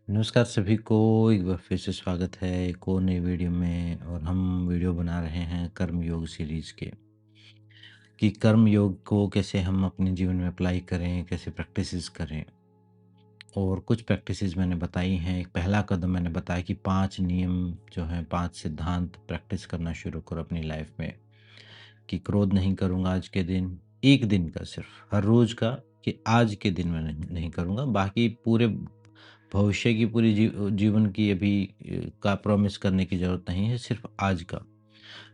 नमस्कार सभी को। एक बार फिर से स्वागत है एक और नई वीडियो में। और हम वीडियो बना रहे हैं कर्म योग सीरीज के कि कर्म योग को कैसे हम अपने जीवन में अप्लाई करें, कैसे प्रैक्टिसेस करें। और कुछ प्रैक्टिसेस मैंने बताई हैं। एक पहला कदम मैंने बताया कि 5 नियम जो हैं, 5 सिद्धांत प्रैक्टिस करना शुरू करो अपनी लाइफ में। कि क्रोध नहीं करूँगा आज के दिन, एक दिन का सिर्फ, हर रोज़ का, कि आज के दिन मैं नहीं करूँगा। बाकी पूरे भविष्य की पूरी जीवन की अभी का प्रॉमिस करने की ज़रूरत नहीं है, सिर्फ आज का।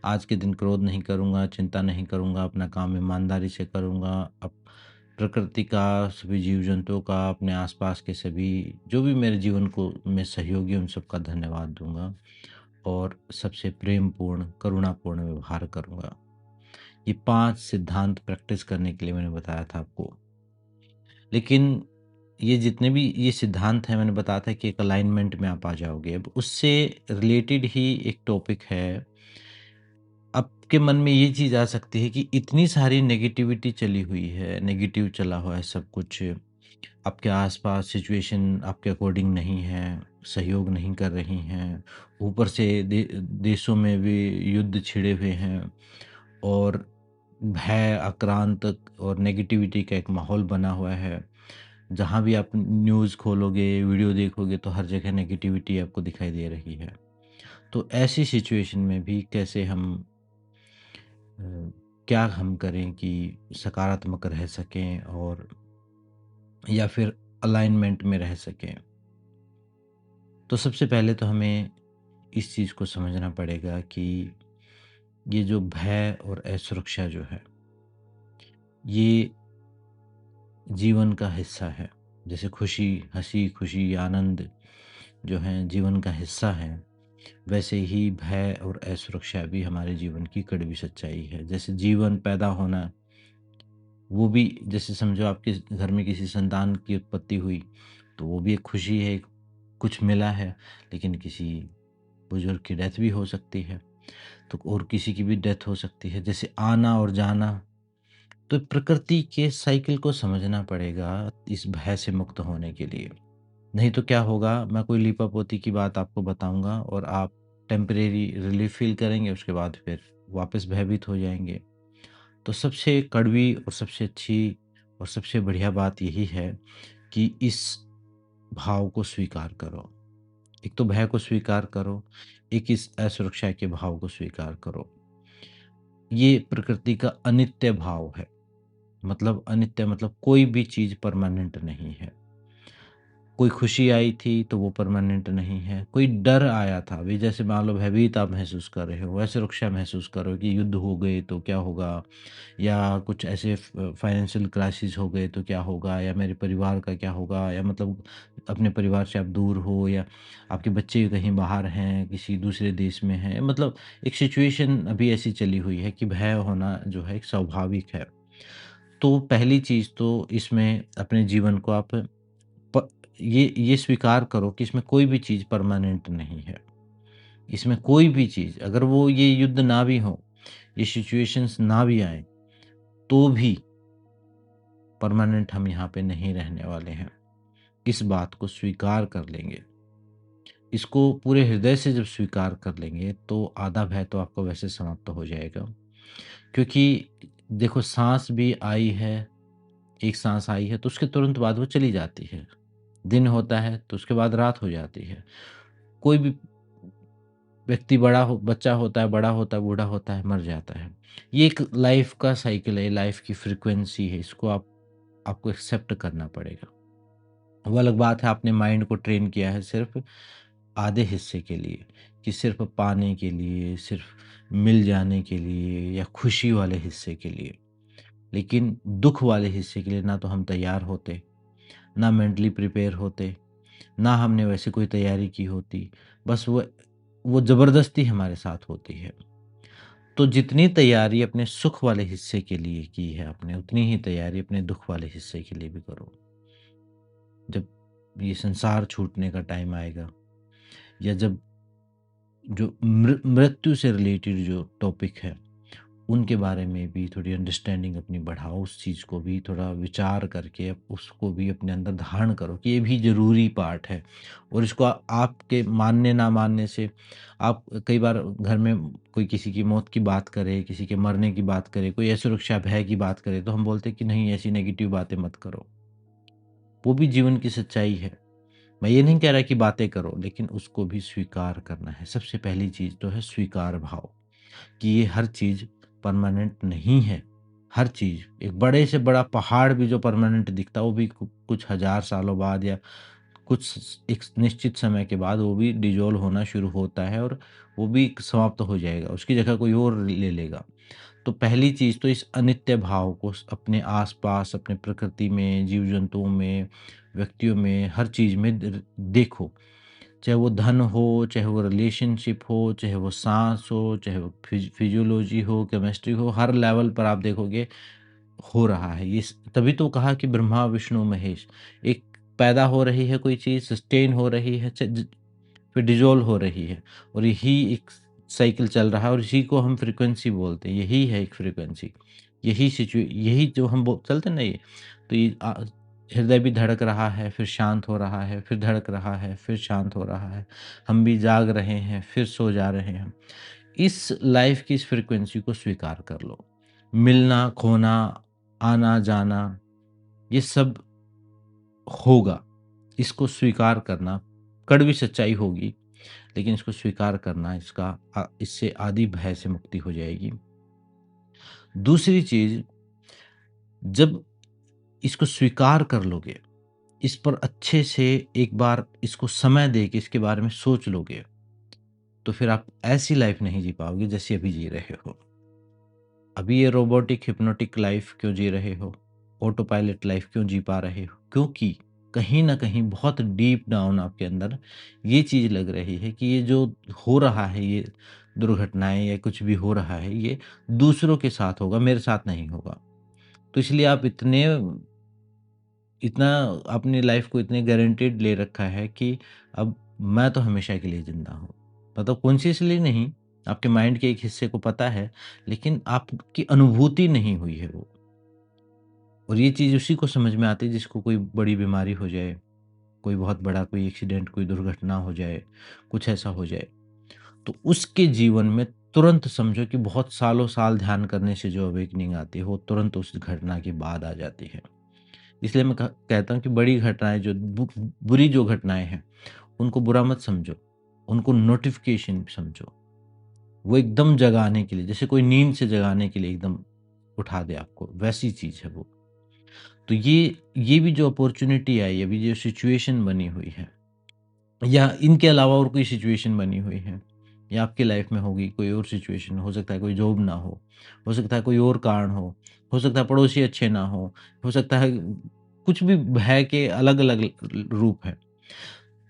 आज के दिन क्रोध नहीं करूँगा, चिंता नहीं करूँगा, अपना काम ईमानदारी से करूँगा। प्रकृति का, सभी जीव-जंतुओं का, अपने आस-पास के सभी जो भी मेरे जीवन को में सहयोगी, उन सबका धन्यवाद दूँगा और सबसे प्रेमपूर्ण, करुणापूर्ण व्यवहार करूँगा। ये 5 सिद्धांत प्रैक्टिस करने के लिए मैंने बताया था आपको। लेकिन ये जितने भी ये सिद्धांत हैं, मैंने बताया था कि एक अलाइनमेंट में आप आ जाओगे। अब उससे रिलेटेड ही एक टॉपिक है। आपके मन में ये चीज़ आ सकती है कि इतनी सारी नेगेटिविटी चली हुई है, नेगेटिव चला हुआ है सब कुछ। आपके आस-पास सिचुएशन आपके अकॉर्डिंग नहीं है, सहयोग नहीं कर रही हैं। ऊपर से देशों में भी युद्ध छिड़े हुए हैं और भय, आक्रांत और नेगेटिविटी का एक माहौल बना हुआ है। जहाँ भी आप न्यूज़ खोलोगे, वीडियो देखोगे तो हर जगह नेगेटिविटी आपको दिखाई दे रही है। तो ऐसी सिचुएशन में भी कैसे हम अ, क्या हम करें कि सकारात्मक रह सकें और या फिर अलाइनमेंट में रह सकें? तो सबसे पहले तो हमें इस चीज़ को समझना पड़ेगा कि ये जो भय और असुरक्षा जो है, ये जीवन का हिस्सा है। जैसे खुशी, हँसी, खुशी, आनंद जो हैं जीवन का हिस्सा है, वैसे ही भय और असुरक्षा भी हमारे जीवन की कड़वी सच्चाई है। जैसे जीवन पैदा होना, वो भी जैसे समझो आपके घर में किसी संतान की उत्पत्ति हुई, तो वो भी एक खुशी है, एक कुछ मिला है। लेकिन किसी बुजुर्ग की डेथ भी हो सकती है, तो और किसी की भी डेथ हो सकती है। जैसे आना और जाना, तो प्रकृति के साइकिल को समझना पड़ेगा इस भय से मुक्त होने के लिए। नहीं तो क्या होगा, मैं कोई लीपापोती की बात आपको बताऊँगा और आप टेम्परेरी रिलीफ़ फ़ील करेंगे, उसके बाद फिर वापस भयभीत हो जाएँगे। तो सबसे कड़वी और सबसे अच्छी और सबसे बढ़िया बात यही है कि इस भाव को स्वीकार करो। एक तो भय को स्वीकार करो, एक इस असुरक्षा के भाव को स्वीकार करो। ये प्रकृति का अनित्य भाव है। मतलब अनित्य मतलब कोई भी चीज़ परमानेंट नहीं है। कोई खुशी आई थी तो वो परमानेंट नहीं है, कोई डर आया था, अभी जैसे मान लो भयभीत आप महसूस कर रहे हो, असुरक्षा महसूस कर रहे हो कि युद्ध हो गए तो क्या होगा, या कुछ ऐसे फाइनेंशियल क्राइसिस हो गए तो क्या होगा, या मेरे परिवार का क्या होगा, या मतलब अपने परिवार से आप दूर हो, या आपके बच्चे कहीं बाहर हैं, किसी दूसरे देश में हैं, मतलब एक सिचुएशन अभी ऐसी चली हुई है कि भय होना जो है एक स्वाभाविक है। तो पहली चीज़ तो इसमें अपने जीवन को आप प ये स्वीकार करो कि इसमें कोई भी चीज़ परमानेंट नहीं है। इसमें कोई भी चीज़, अगर वो ये युद्ध ना भी हो, ये सिचुएशंस ना भी आएँ, तो भी परमानेंट हम यहाँ पे नहीं रहने वाले हैं। इस बात को स्वीकार कर लेंगे। इसको पूरे हृदय से जब स्वीकार कर लेंगे, तो आधा भय तो आपका वैसे समाप्त हो जाएगा। क्योंकि देखो, साँस भी आई है, एक साँस आई है तो उसके तुरंत बाद वो चली जाती है। दिन होता है तो उसके बाद रात हो जाती है। कोई भी व्यक्ति बच्चा होता है, बड़ा होता है, बूढ़ा होता है, मर जाता है। ये एक लाइफ़ का साइकिल है, लाइफ़ की फ्रीक्वेंसी है, इसको आपको एक्सेप्ट करना पड़ेगा। वो अलग बात है, आपने माइंड को ट्रेन किया है सिर्फ़ आधे हिस्से के लिए, कि सिर्फ़ पाने के लिए, सिर्फ़ मिल जाने के लिए या खुशी वाले हिस्से के लिए। लेकिन दुःख वाले हिस्से के लिए ना तो हम तैयार होते, ना मेंटली प्रिपेयर होते, ना हमने वैसे कोई तैयारी की होती। बस वो ज़बरदस्ती हमारे साथ होती है। तो जितनी तैयारी अपने सुख वाले हिस्से के लिए की है आपने, उतनी ही तैयारी अपने दुःख वाले हिस्से के लिए भी करो। जब ये संसार छूटने का टाइम आएगा, या जब जो मृत्यु से रिलेटेड जो टॉपिक है, उनके बारे में भी थोड़ी अंडरस्टैंडिंग अपनी बढ़ाओ, उस चीज़ को भी थोड़ा विचार करके उसको भी अपने अंदर धारण करो कि ये भी ज़रूरी पार्ट है। और इसको आपके मानने ना मानने से आप कई बार घर में कोई किसी की मौत की बात करे, किसी के मरने की बात करे, कोई असुरक्षा भय की बात करे, तो हम बोलते हैं कि नहीं ऐसी नेगेटिव बातें मत करो। वो भी जीवन की सच्चाई है। मैं ये नहीं कह रहा कि बातें करो, लेकिन उसको भी स्वीकार करना है। सबसे पहली चीज़ तो है स्वीकार भाव, कि ये हर चीज़ परमानेंट नहीं है। हर चीज़, एक बड़े से बड़ा पहाड़ भी जो परमानेंट दिखता है, वो भी कुछ हज़ार सालों बाद या कुछ एक निश्चित समय के बाद वो भी डिज़ोल्व होना शुरू होता है और वो भी समाप्त हो जाएगा, उसकी जगह कोई और ले लेगा। तो पहली चीज़ तो इस अनित्य भाव को अपने आस-पास, अपने प्रकृति में, जीव-जंतुओं में, व्यक्तियों में, हर चीज़ में देखो। चाहे वो धन हो, चाहे वो रिलेशनशिप हो, चाहे वो साँस हो, चाहे वो फिजियोलॉजी हो, केमिस्ट्री हो, हर लेवल पर आप देखोगे हो रहा है। ये तभी तो कहा कि ब्रह्मा, विष्णु, महेश। एक पैदा हो रही है कोई चीज़, सस्टेन हो रही है, फिर डिसॉल्व हो रही है और यही एक साइकिल चल रहा है और इसी को हम फ्रीक्वेंसी बोलते हैं। यही है एक फ्रीक्वेंसी। यही जो हम बो चलते हैं ना ये, तो ये हृदय भी धड़क रहा है, फिर शांत हो रहा है, फिर धड़क रहा है, फिर शांत हो रहा है। हम भी जाग रहे हैं, फिर सो जा रहे हैं। इस लाइफ़ की इस फ्रीक्वेंसी को स्वीकार कर लो। मिलना, खोना, आना-जाना, ये सब होगा। इसको स्वीकार करना, कड़वी सच्चाई होगी, लेकिन इसको स्वीकार करना, इससे आदि भय से मुक्ति हो जाएगी। दूसरी चीज़, जब इसको स्वीकार कर लोगे, इस पर अच्छे से एक बार इसको समय दे के इसके बारे में सोच लोगे, तो फिर आप ऐसी लाइफ़ नहीं जी पाओगे जैसी अभी जी रहे हो। अभी ये रोबोटिक हिप्नोटिक लाइफ़ क्यों जी रहे हो? ऑटो पायलट लाइफ़ क्यों जी पा रहे हो? क्योंकि कहीं न कहीं बहुत डीप डाउन आपके अंदर ये चीज़ लग रही है कि ये जो हो रहा है, ये दुर्घटनाएँ या कुछ भी हो रहा है, ये दूसरों के साथ होगा, मेरे साथ नहीं होगा। तो इसलिए आप इतना अपनी लाइफ़ को इतने गारंटीड ले रखा है कि अब मैं तो हमेशा के लिए ज़िंदा हूँ। मतलब कॉन्शियसली नहीं, आपके माइंड के एक हिस्से को पता है, लेकिन आपकी अनुभूति नहीं हुई है वो। और ये चीज़ उसी को समझ में आती है जिसको कोई बड़ी बीमारी हो जाए, कोई बहुत बड़ा कोई एक्सीडेंट, कोई दुर्घटना हो जाए, कुछ ऐसा हो जाए। तो उसके जीवन में तुरंत समझो कि बहुत सालों साल ध्यान करने से जो अवेकनिंग आती है, वो तुरंत उस घटना के बाद आ जाती है। इसलिए मैं कहता हूँ कि बड़ी घटनाएँ जो बुरी जो घटनाएँ हैं, उनको बुरा मत समझो, उनको नोटिफ़िकेशन समझो। वो एकदम जगाने के लिए, जैसे कोई नींद से जगाने के लिए एकदम उठा दे आपको, वैसी चीज़ है वो। तो ये भी जो अपॉर्च्युनिटी आई है, अभी जो सिचुएशन बनी हुई है, या इनके अलावा और कोई सिचुएशन बनी हुई है, या आपकी लाइफ में होगी कोई और सिचुएशन, हो सकता है कोई जॉब ना हो सकता है कोई और कारण हो सकता है पड़ोसी अच्छे ना हो सकता है कुछ भी, भय के अलग-अलग रूप हैं।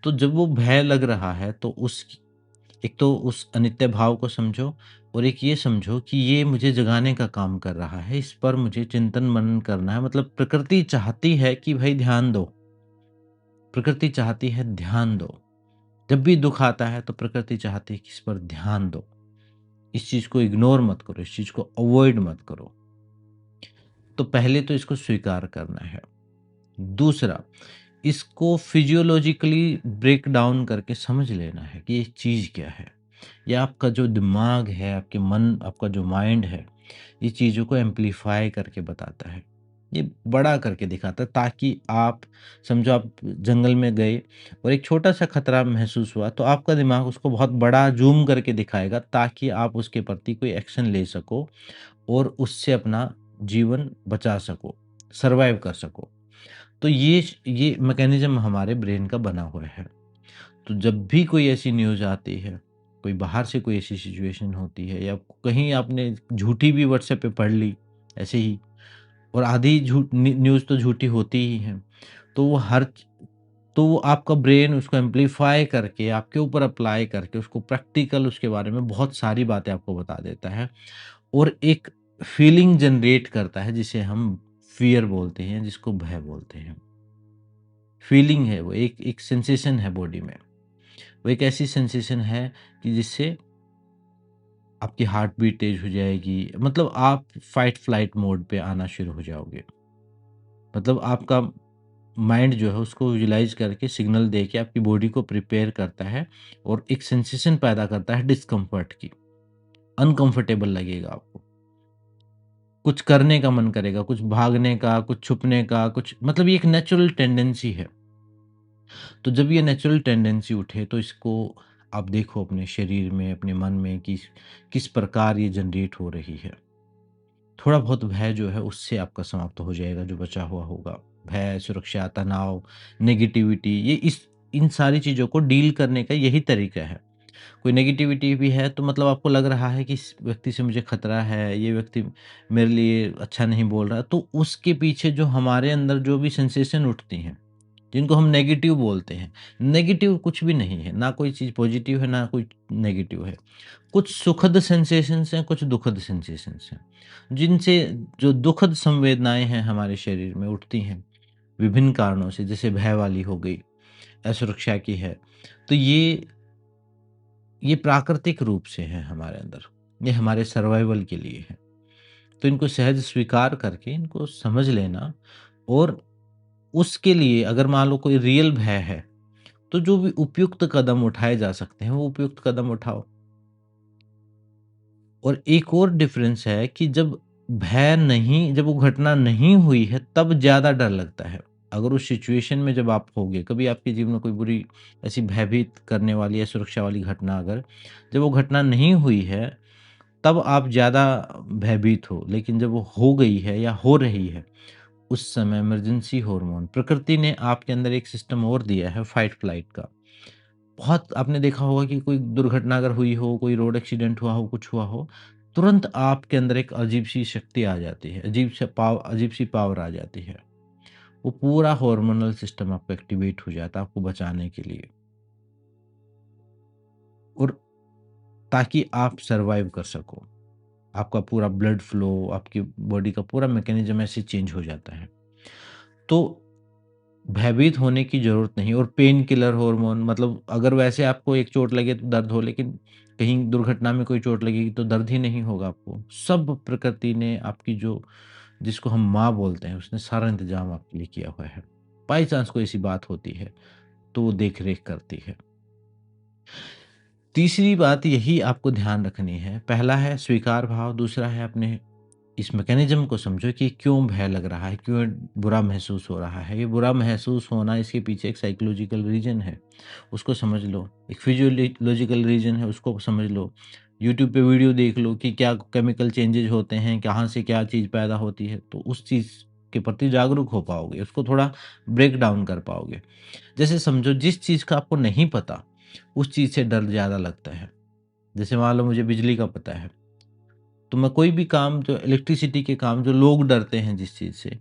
तो जब वो भय लग रहा है तो एक तो उस अनित्य भाव को समझो और एक ये समझो कि ये मुझे जगाने का काम कर रहा है, इस पर मुझे चिंतन मनन करना है। मतलब प्रकृति चाहती है कि भाई ध्यान दो, प्रकृति चाहती है ध्यान दो। जब भी दुःख आता है तो प्रकृति चाहती है कि इस पर ध्यान दो। इस चीज़ को इग्नोर मत करो, इस चीज़ को अवॉइड मत करो। तो पहले तो इसको स्वीकार करना है। दूसरा, इसको फिजियोलॉजिकली ब्रेक डाउन करके समझ लेना है कि ये चीज़ क्या है। ये आपका जो दिमाग है, आपके मन, आपका जो माइंड है, ये चीज़ों को एम्प्लीफाई करके बताता है। ये बड़ा करके दिखाता है ताकि आप समझो, आप जंगल में गए और एक छोटा-सा खतरा महसूस हुआ, तो आपका दिमाग उसको बहुत बड़ा ज़ूम करके दिखाएगा ताकि आप उसके प्रति कोई एक्शन ले सको और उससे अपना जीवन बचा सको, सर्वाइव कर सको। तो ये मैकेनिज़्म हमारे ब्रेन का बना हुआ है। तो जब भी कोई ऐसी न्यूज़ आती है, कोई बाहर से कोई ऐसी सिचुएशन होती है, या कहीं आपने झूठी भी व्हाट्सएप पे पढ़ ली ऐसे ही, और आधी न्यूज़ तो झूठी होती ही है। तो वो हर तो वो आपका ब्रेन उसको एम्प्लीफाई करके आपके ऊपर अप्लाई करके उसको प्रैक्टिकल उसके बारे में बहुत सारी बातें आपको बता देता है और एक फीलिंग जनरेट करता है जिसे हम फ़ियर बोलते हैं, जिसको भय बोलते हैं। फीलिंग है वो, एक एक सेंसेशन है बॉडी में। वो एक ऐसी सेंसेशन है कि जिससे आपकी हार्ट बीट तेज़ हो जाएगी, मतलब आप फ़ाइट फ्लाइट मोड पे आना शुरू हो जाओगे। मतलब आपका माइंड जो है उसको विजुअलाइज़ करके सिग्नल दे के आपकी बॉडी को प्रिपेयर करता है और एक सेंसेशन पैदा करता है डिस्कम्फ़र्ट की, अनकम्फ़र्टेबल लगेगा आपको। कुछ करने का मन करेगा, कुछ भागने का, कुछ छुपने का, कुछ मतलब ये एक नेचुरल टेंडेंसी है। तो जब ये नेचुरल टेंडेंसी उठे तो इसको आप देखो अपने शरीर में, अपने मन में कि किस प्रकार ये जनरेट हो रही है। थोड़ा बहुत भय जो है उससे आपका समाप्त हो जाएगा जो बचा हुआ होगा। भय, सुरक्षा, तनाव, नेगेटिविटी ये इस इन सारी चीज़ों को डील करने का यही तरीका है। कोई नेगेटिविटी भी है तो मतलब आपको लग रहा है कि इस व्यक्ति से मुझे खतरा है, ये व्यक्ति मेरे लिए अच्छा नहीं बोल रहा, तो उसके पीछे जो हमारे अंदर जो भी सेंसेशन उठती हैं, जिनको हम नेगेटिव बोलते हैं, नेगेटिव कुछ भी नहीं है, ना कोई चीज़ पॉजिटिव है, ना कोई नेगेटिव है। कुछ सुखद सेंसेशंस हैं, कुछ दुखद सेंसेशंस हैं, जिनसे जो दुखद संवेदनाएँ हैं हमारे शरीर में उठती हैं, विभिन्न कारणों से, जैसे भय वाली हो गई, असुरक्षा की है। तो ये प्राकृतिक रूप से है हमारे अंदर, ये हमारे सर्वाइवल के लिए है। तो इनको सहज स्वीकार करके इनको समझ लेना और उसके लिए अगर मान लो कोई रियल भय है, तो जो भी उपयुक्त कदम उठाए जा सकते हैं, वो उपयुक्त कदम उठाओ। और एक और डिफरेंस है कि जब वो घटना नहीं हुई है, तब ज़्यादा डर लगता है। अगर उस सिचुएशन में जब आप होगे, कभी आपके जीवन में कोई बुरी ऐसी भयभीत करने वाली या सुरक्षा वाली घटना अगर जब वो घटना नहीं हुई है, तब आप ज़्यादा भयभीत हो। लेकिन जब वो हो गई है या हो रही है, उस समय इमरजेंसी हार्मोन प्रकृति ने आपके अंदर एक सिस्टम और दिया है फाइट फ्लाइट का। बहुत आपने देखा होगा कि कोई दुर्घटना अगर हुई हो, कोई रोड एक्सीडेंट हुआ हो, कुछ हुआ हो, तुरंत आपके अंदर एक अजीब-सी शक्ति आ जाती है, अजीब-सी पावर आ जाती है। वो पूरा हार्मोनल सिस्टम आपका एक्टिवेट हो जाता है आपको बचाने के लिए और ताकि आप सर्वाइव कर सको। आपका पूरा ब्लड फ्लो, आपकी बॉडी का पूरा मैकेनिज़्म ऐसे चेंज हो जाता है। तो भयभीत होने की ज़रूरत नहीं और पेन किलर हार्मोन मतलब अगर वैसे आपको एक चोट लगे तो दर्द हो, लेकिन कहीं दुर्घटना में कोई चोट लगेगी तो दर्द ही नहीं होगा आपको। सब प्रकृति ने आपकी जो जिसको हम माँ बोलते हैं, उसने सारा इंतज़ाम आपके लिए किया हुआ है। बाई चांस कोई ऐसी बात होती है, तो वो देख-रेख करती है। तीसरी बात यही आपको ध्यान रखनी है, पहला है स्वीकार भाव, दूसरा है अपने इस मैकेनिज़्म को समझो कि क्यों भय लग रहा है, क्यों बुरा महसूस हो रहा है। ये बुरा महसूस होना इसके पीछे एक साइकोलॉजिकल रीज़न है, उसको समझ लो। एक फिजियोलॉजिकल रीज़न है, उसको समझ लो। यूट्यूब पे वीडियो देख लो कि क्या केमिकल चेंजेज़ होते हैं, कहाँ से क्या चीज़ पैदा होती है, तो उस चीज़ के प्रति जागरूक हो पाओगे, उसको थोड़ा ब्रेक डाउन कर पाओगे। जैसे समझो जिस चीज़ का आपको नहीं पता, उस चीज़ से डर ज़्यादा लगता है। जैसे मान लो मुझे बिजली का पता है, तो मैं कोई भी काम जो इलेक्ट्रिसिटी के काम जो लोग डरते हैं जिस चीज़ से,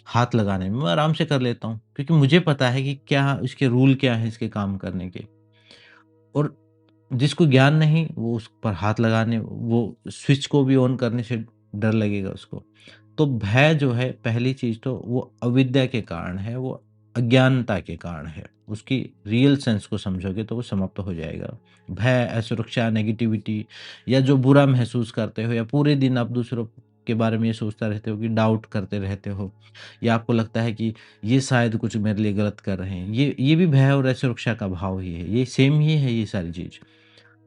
हाथ लगाने में, मैं आराम से कर लेता हूँ। क्योंकि मुझे पता है कि क्या इसके रूल क्या हैं इसके काम करने के। और जिसको ज्ञान नहीं वो उस पर हाथ लगाने वो स्विच को भी ऑन करने से डर लगेगा उसको। तो भय जो है पहली चीज़ तो वो अविद्या के कारण है, वो अज्ञानता के कारण है। उसकी रियल सेंस को समझोगे तो वो समाप्त हो जाएगा। भय, असुरक्षा, नेगेटिविटी या जो बुरा महसूस करते हो या पूरे दिन आप दूसरों के बारे में ये सोचता रहते हो कि डाउट करते रहते हो या आपको लगता है कि ये शायद कुछ मेरे लिए गलत कर रहे हैं। ये भी भय और असुरक्षा का भाव ही है। ये सेम ही है ये सारी चीज़।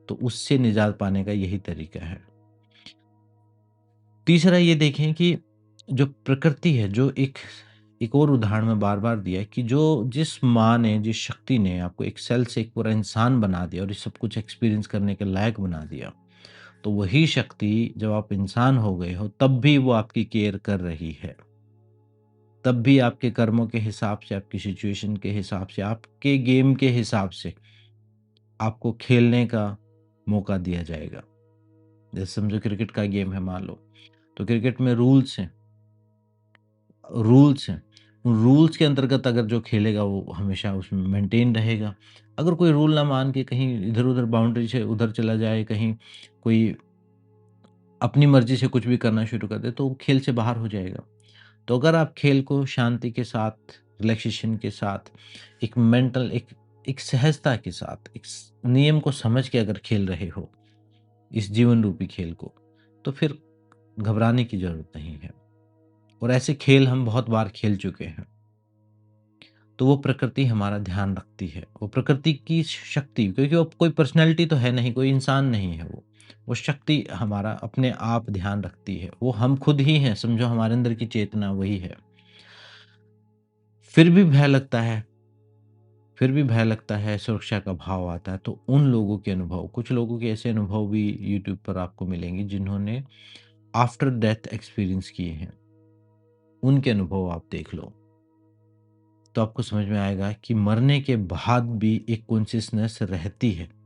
तो उससे निजात पाने का यही तरीका है। तीसरा ये देखें कि जो प्रकृति है, जो एक और उदाहरण मैं बार-बार दिया है कि जो जिस माँ ने, जिस शक्ति ने आपको एक सेल से एक पूरा इंसान बना दिया और ये सब कुछ एक्सपीरियंस करने के लायक बना दिया, तो वही शक्ति जब आप इंसान हो गए हो, तब भी वो आपकी केयर कर रही है। तब भी आपके कर्मों के हिसाब से, आपकी सिचुएशन के हिसाब से, आपके गेम के हिसाब से आपको खेलने का मौका दिया जाएगा। जैसे समझो क्रिकेट का गेम है मान लो, तो क्रिकेट में रूल्स हैं। उन रूल्स के अंतर्गत अगर जो खेलेगा वो हमेशा उसमें मेंटेन रहेगा। अगर कोई रूल ना मान के कहीं इधर-उधर बाउंड्री से उधर चला जाए, कहीं कोई अपनी मर्ज़ी से कुछ भी करना शुरू कर दे, तो वो खेल से बाहर हो जाएगा। तो अगर आप खेल को शांति के साथ, रिलैक्सेशन के साथ, एक सहजता के साथ, नियम को समझ के अगर खेल रहे हो, इस जीवन रूपी खेल को, तो फिर घबराने की ज़रूरत नहीं है। और ऐसे खेल हम बहुत बार खेल चुके हैं। तो वो प्रकृति हमारा ध्यान रखती है। वो प्रकृति की शक्ति, क्योंकि वो कोई पर्सनैलिटी तो है नहीं, कोई इंसान नहीं है वो। वो शक्ति हमारा अपने आप ध्यान रखती है। वो हम खुद ही हैं, समझो हमारे अंदर की चेतना वही है। फिर भी भय लगता है, फिर भी भय लगता है, सुरक्षा का भाव आता है। तो उन लोगों के अनुभव, कुछ लोगों के ऐसे अनुभव भी यूट्यूब पर आपको मिलेंगे जिन्होंने आफ्टर डेथ एक्सपीरियंस किए हैं। उनके अनुभव आप देख लो, तो आपको समझ में आएगा कि मरने के बाद भी एक कॉन्शियसनेस रहती है।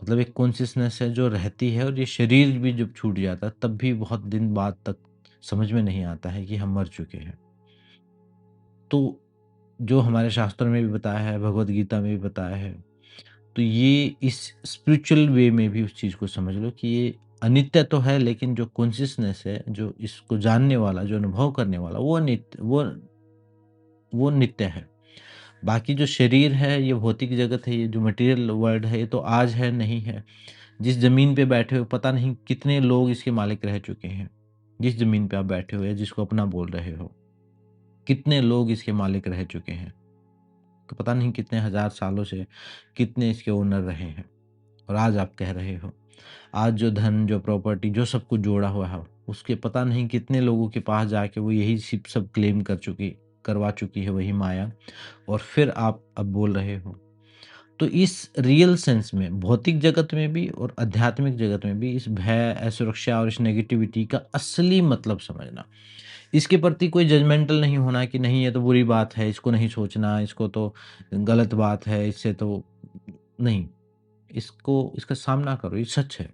मतलब एक कॉन्शियसनेस है जो रहती है, और ये शरीर भी जब छूट जाता है तब भी बहुत दिन बाद तक समझ में नहीं आता है कि हम मर चुके हैं। तो जो हमारे शास्त्रों में भी बताया है, भगवद गीता में भी बताया है, तो ये इस स्पिरिचुअल वे में भी उस चीज़ को समझ लो कि ये अनित्य तो है, लेकिन जो कॉन्शियसनेस है, जो इसको जानने वाला, जो अनुभव करने वाला, वो नित्य है। बाकी जो शरीर है, ये भौतिक जगत है, ये जो मटेरियल वर्ल्ड है, ये तो आज है, नहीं है। जिस ज़मीन पे बैठे हो, पता नहीं कितने लोग इसके मालिक रह चुके हैं। जिस ज़मीन पे आप बैठे हो या जिसको अपना बोल रहे हो, कितने लोग इसके मालिक रह चुके हैं। तो पता नहीं कितने हज़ार सालों से कितने इसके ओनर रहे हैं, और आज आप कह रहे हो। आज जो धन, जो प्रॉपर्टी, जो सब कुछ जोड़ा हुआ है, उसके पता नहीं कितने लोगों के पास जाके वो यही सिप सब क्लेम करवा चुकी है वही माया, और फिर आप अब बोल रहे हो। तो इस रियल सेंस में, भौतिक जगत में भी और आध्यात्मिक जगत में भी, इस भय, असुरक्षा और इस नेगेटिविटी का असली मतलब समझना। इसके प्रति कोई जजमेंटल नहीं होना कि नहीं ये तो बुरी बात है, इसको नहीं सोचना, इसको तो गलत बात है, इससे तो नहीं, इसका सामना करो, ये सच है।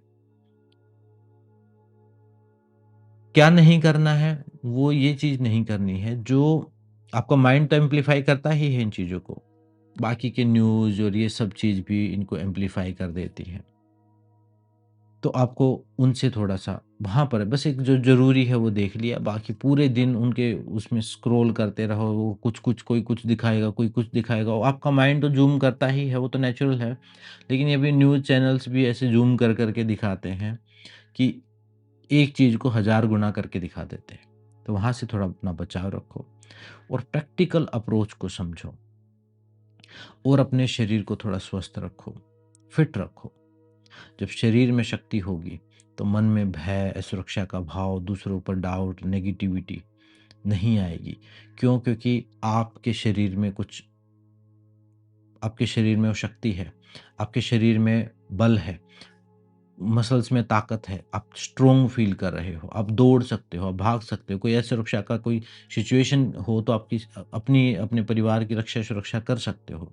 क्या नहीं करना है, वो ये चीज़ नहीं करनी है जो आपका माइंड तो एम्प्लीफाई करता ही है इन चीज़ों को। बाकी के न्यूज़ और ये सब चीज़ भी इनको एम्प्लीफाई कर देती हैं। तो आपको उनसे थोड़ा-सा वहाँ पर बस एक जो ज़रूरी है वो देख लिया, बाकी पूरे दिन उनके उसमें स्क्रॉल करते रहो, वो कुछ-कुछ, कोई कुछ दिखाएगा, कोई कुछ दिखाएगा, और आपका माइंड तो ज़ूम करता ही है, वो तो नेचुरल है। लेकिन ये भी न्यूज़ चैनल्स भी ऐसे ज़ूम कर के दिखाते हैं कि एक चीज़ को हज़ार गुना करके दिखा देते हैं। तो वहाँ से थोड़ा अपना बचाव रखो, और प्रैक्टिकल अप्रोच को समझो, और अपने शरीर को थोड़ा स्वस्थ रखो, फिट रखो। जब शरीर में शक्ति होगी, तो मन में भय, असुरक्षा का भाव, दूसरों पर डाउट, नेगेटिविटी नहीं आएगी। क्यों? क्योंकि आपके शरीर में वो शक्ति है, आपके शरीर में बल है, मसल्स में ताकत है, आप स्ट्रॉन्ग फ़ील कर रहे हो, आप दौड़ सकते हो, आप भाग सकते हो, कोई असुरक्षा का कोई सिचुएशन हो तो आपकी अपने परिवार की रक्षा सुरक्षा कर सकते हो।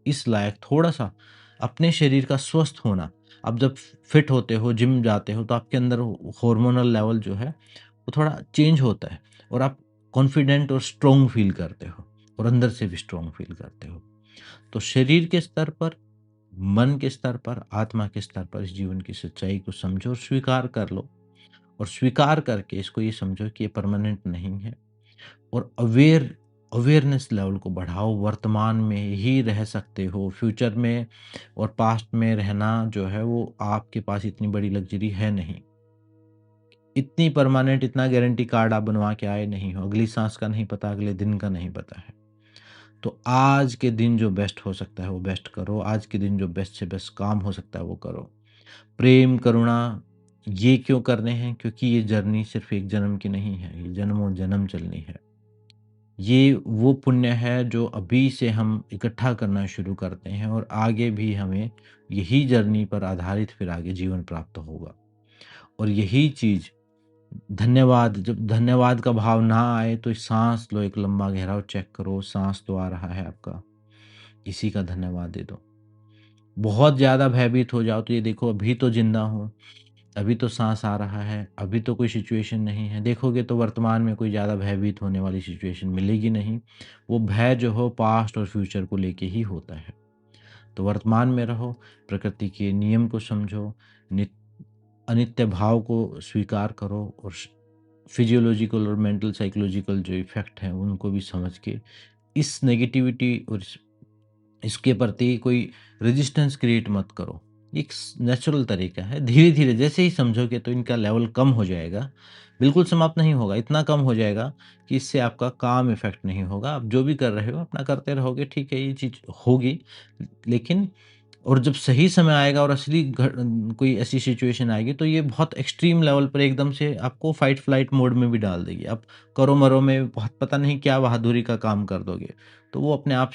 इस लायक थोड़ा-सा अपने शरीर का स्वस्थ होना, आप जब फिट होते हो, जिम जाते हो, तो आपके अंदर हार्मोनल लेवल जो है, वो थोड़ा चेंज होता है, और आप कॉन्फिडेंट और स्ट्रॉन्ग फ़ील करते हो, और अंदर से भी स्ट्रॉन्ग फ़ील करते हो। तो शरीर के स्तर पर, मन के स्तर पर, आत्मा के स्तर पर इस जीवन की सच्चाई को समझो और स्वीकार कर लो, और स्वीकार करके इसको ये समझो कि ये परमानेंट नहीं है, और अवेयरनेस लेवल को बढ़ाओ। वर्तमान में ही रह सकते हो, फ्यूचर में और पास्ट में रहना जो है वो आपके पास इतनी बड़ी लग्ज़री है नहीं। इतनी परमानेंट, इतना गारंटी कार्ड आप बनवा के आए नहीं हो। अगली साँस का नहीं पता, अगले दिन का नहीं पता है। तो आज के दिन जो बेस्ट हो सकता है वो बेस्ट करो। आज के दिन जो बेस्ट से बेस्ट काम हो सकता है वो करो। प्रेम, करुणा ये क्यों करने हैं? क्योंकि ये जर्नी सिर्फ़ एक जन्म की नहीं है, ये जन्मों-जन्म चलनी है। ये वो पुण्य है जो अभी से हम इकट्ठा करना शुरू करते हैं, और आगे भी हमें यही जर्नी पर आधारित फिर आगे जीवन प्राप्त होगा। और यही चीज़, धन्यवाद, जब धन्यवाद का भाव ना आए तो साँस लो, एक लंबा गहरा चेक करो, साँस तो आ रहा है आपका, इसी का धन्यवाद दे दो। बहुत ज़्यादा भयभीत हो जाओ तो ये देखो अभी तो ज़िंदा हूँ, अभी तो साँस आ रहा है, अभी तो कोई सिचुएशन नहीं है। देखोगे तो वर्तमान में कोई ज़्यादा भयभीत होने वाली सिचुएशन मिलेगी नहीं। वो भय जो हो पास्ट और फ्यूचर को लेके ही होता है। तो वर्तमान में रहो, प्रकृति के नियम को समझो, नित अनित्य भाव को स्वीकार करो, और फिजियोलॉजिकल और मेंटल साइकोलॉजिकल जो इफ़ेक्ट हैं उनको भी समझ के इस नेगेटिविटी और इसके प्रति कोई रेजिस्टेंस क्रिएट मत करो। एक नेचुरल तरीका है। धीरे-धीरे जैसे ही समझोगे तो इनका लेवल कम हो जाएगा। बिल्कुल समाप्त नहीं होगा, इतना कम हो जाएगा कि इससे आपका काम इफ़ेक्ट नहीं होगा। आप जो भी कर रहे हो अपना करते रहोगे, ठीक है, ये चीज़ होगी। लेकिन और जब सही समय आएगा और असली कोई ऐसी सिचुएशन आएगी तो ये बहुत एक्सट्रीम लेवल पर एकदम से आपको फाइट फ्लाइट मोड में भी डाल देगी। आप करो-मरो में बहुत पता नहीं क्या बहादुरी का काम कर दोगे। तो वो अपने आप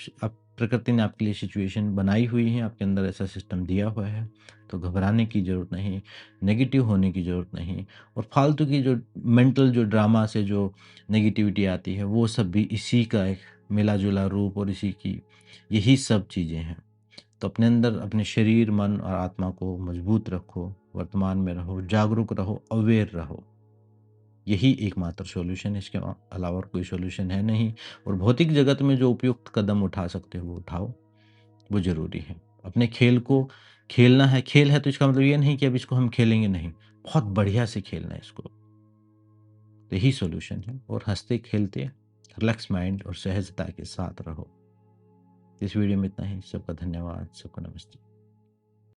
प्रकृति ने आपके लिए सिचुएशन बनाई हुई है, आपके अंदर ऐसा सिस्टम दिया हुआ है। तो घबराने की ज़रूरत नहीं, नेगेटिव होने की ज़रूरत नहीं और फालतू की जो मेंटल जो ड्रामा से जो नेगेटिविटी आती है, वो सब भी इसी का एक मिला-जुला रूप और इसी की यही सब चीज़ें हैं। तो अपने अंदर अपने शरीर, मन और आत्मा को मजबूत रखो, वर्तमान में रहो, जागरूक रहो, अवेयर रहो। यही एकमात्र सॉल्यूशन है, इसके अलावा और कोई सॉल्यूशन है नहीं और भौतिक जगत में जो उपयुक्त कदम उठा सकते हो, वो उठाओ, वो ज़रूरी है। अपने खेल को खेलना है, खेल है तो इसका मतलब ये नहीं कि अब इसको हम खेलेंगे नहीं, बहुत बढ़िया से खेलना है इसको। तो यही सॉल्यूशन है और हँसते-खेलते, रिलैक्स माइंड और सहजता के साथ रहो। इस वीडियो में इतना ही। सबका धन्यवाद, सबको नमस्ते।